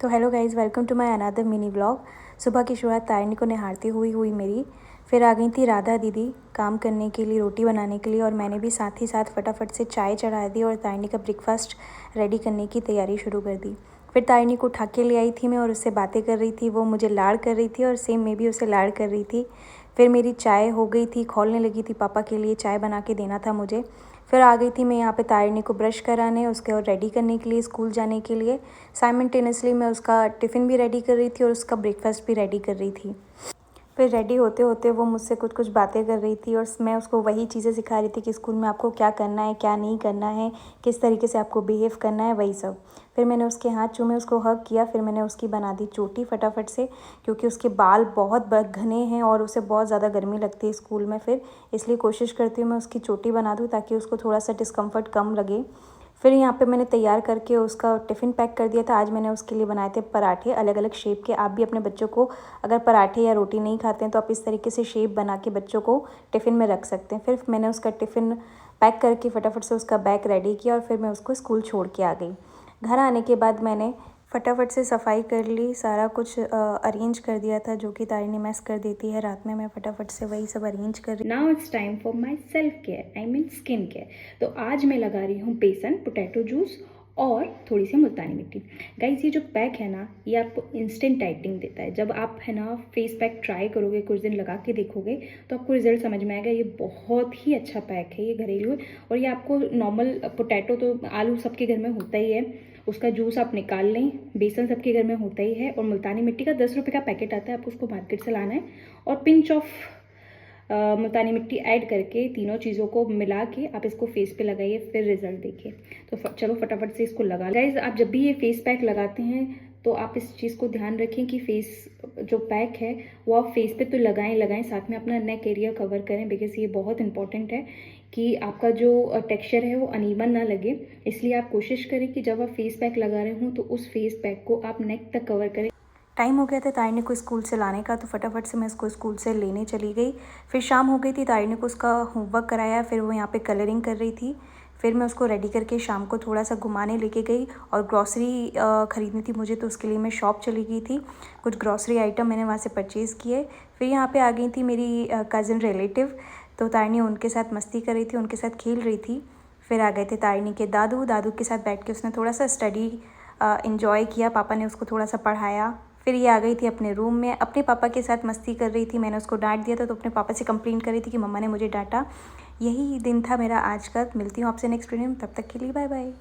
तो hello guys, welcome to my another mini vlog. सुबह की शुरुआत तारिणी को नहारती हुई मेरी। फिर आ गई थी राधा दीदी काम करने के लिए, रोटी बनाने के लिए, और मैंने भी साथ ही साथ फटाफट से चाय चढ़ा दी और तारिणी का ब्रेकफास्ट रेडी करने की तैयारी शुरू कर दी। फिर तारिणी को उठा के ले आई थी मैं और उससे बातें कर रही थी। वो मुझे लाड़ कर रही थी और सेम मैं भी उसे लाड़ कर रही थी। फिर मेरी चाय हो गई थी, खौलने लगी थी, पापा के लिए चाय बना के देना था मुझे। फिर आ गई थी मैं यहाँ पे तारिणी को ब्रश कराने, उसके और रेडी करने के लिए, स्कूल जाने के लिए। साइमल्टेनियसली मैं उसका टिफ़िन भी रेडी कर रही थी और उसका ब्रेकफास्ट भी रेडी कर रही थी। फिर रेडी होते होते वो मुझसे कुछ कुछ बातें कर रही थी और मैं उसको वही चीज़ें सिखा रही थी कि स्कूल में आपको क्या करना है, क्या नहीं करना है, किस तरीके से आपको बिहेव करना है, वही सब। फिर मैंने उसके हाथ चूमे, उसको हग किया। फिर मैंने उसकी बना दी चोटी फटाफट से, क्योंकि उसके बाल बहुत घने हैं और उसे बहुत ज़्यादा गर्मी लगती है स्कूल में। फिर इसलिए कोशिश करती हूँ मैं उसकी चोटी बना दूँ ताकि उसको थोड़ा सा डिस्कम्फर्ट कम लगे। फिर यहाँ पे मैंने तैयार करके उसका टिफ़िन पैक कर दिया था। आज मैंने उसके लिए बनाए थे पराठे, अलग अलग शेप के। आप भी अपने बच्चों को अगर पराठे या रोटी नहीं खाते हैं तो आप इस तरीके से शेप बना के बच्चों को टिफ़िन में रख सकते हैं। फिर मैंने उसका टिफ़िन पैक करके फटाफट से उसका बैग रेडी किया और फिर मैं उसको स्कूल छोड़ के आ गई। घर आने के बाद मैंने फटाफट से सफाई कर ली, सारा कुछ अरेंज कर दिया था जो कि तारिणी मैस कर देती है रात में। मैं फटाफट से वही सब अरेंज कर रही। Now it's time for my self care, I mean skin care. तो आज मैं लगा रही हूँ बेसन, पोटैटो जूस और थोड़ी सी मुल्तानी मिट्टी। गाइस, ये जो पैक है ना, ये आपको इंस्टेंट टाइटनिंग देता है। जब आप है ना फेस पैक ट्राई करोगे, कुछ दिन लगा के देखोगे तो आपको रिजल्ट समझ में आएगा। ये बहुत ही अच्छा पैक है, ये घरेलू है। और ये आपको नॉर्मल पोटैटो तो आलू सबके घर में होता ही है, उसका जूस आप निकाल लें। बेसन सबके घर में होता ही है। और मुल्तानी मिट्टी का 10 रुपये का पैकेट आता है, आपको उसको मार्केट से लाना है और पिंच ऑफ मुल्तानी मिट्टी ऐड करके तीनों चीज़ों को मिला के आप इसको फेस पे लगाइए, फिर रिजल्ट देखिए। तो चलो फटाफट से इसको लगा। गाइज, आप जब भी ये फेस पैक लगाते हैं तो आप इस चीज़ को ध्यान रखें कि फेस जो पैक है वो आप फेस पे तो लगाएं, साथ में अपना नेक एरिया कवर करें, बिकॉज ये बहुत इंपॉर्टेंट है कि आपका जो टेक्सचर है वो अनइवन ना लगे। इसलिए आप कोशिश करें कि जब आप फेस पैक लगा रहे हों तो उस फेस पैक को आप नेक तक कवर करें। टाइम हो गया था तारिणी को स्कूल से लाने का, तो फटाफट से मैं उसको स्कूल से लेने चली गई। फिर शाम हो गई थी, तारिणी को उसका होमवर्क कराया। फिर वो यहाँ पे कलरिंग कर रही थी। फिर मैं उसको रेडी करके शाम को थोड़ा सा घुमाने लेके गई और ग्रॉसरी ख़रीदनी थी मुझे, तो उसके लिए मैं शॉप चली गई थी। कुछ ग्रॉसरी आइटम मैंने वहाँ से परचेज़ किए। फिर यहाँ पे आ गई थी मेरी कज़न रिलेटिव, तो तारिणी उनके साथ मस्ती कर रही थी, उनके साथ खेल रही थी। फिर आ गए थे तारिणी के दादू के साथ बैठ के उसने थोड़ा सा स्टडी इन्जॉय किया। पापा ने उसको थोड़ा सा पढ़ाया। फिर ये आ गई थी अपने रूम में, अपने पापा के साथ मस्ती कर रही थी। मैंने उसको डांट दिया था तो अपने पापा से कंप्लेंट कर रही थी कि मम्मा ने मुझे डांटा। यही दिन था मेरा आज का। मिलती हूँ आपसे नेक्स्ट वीडियो में, तब तक के लिए बाय बाय।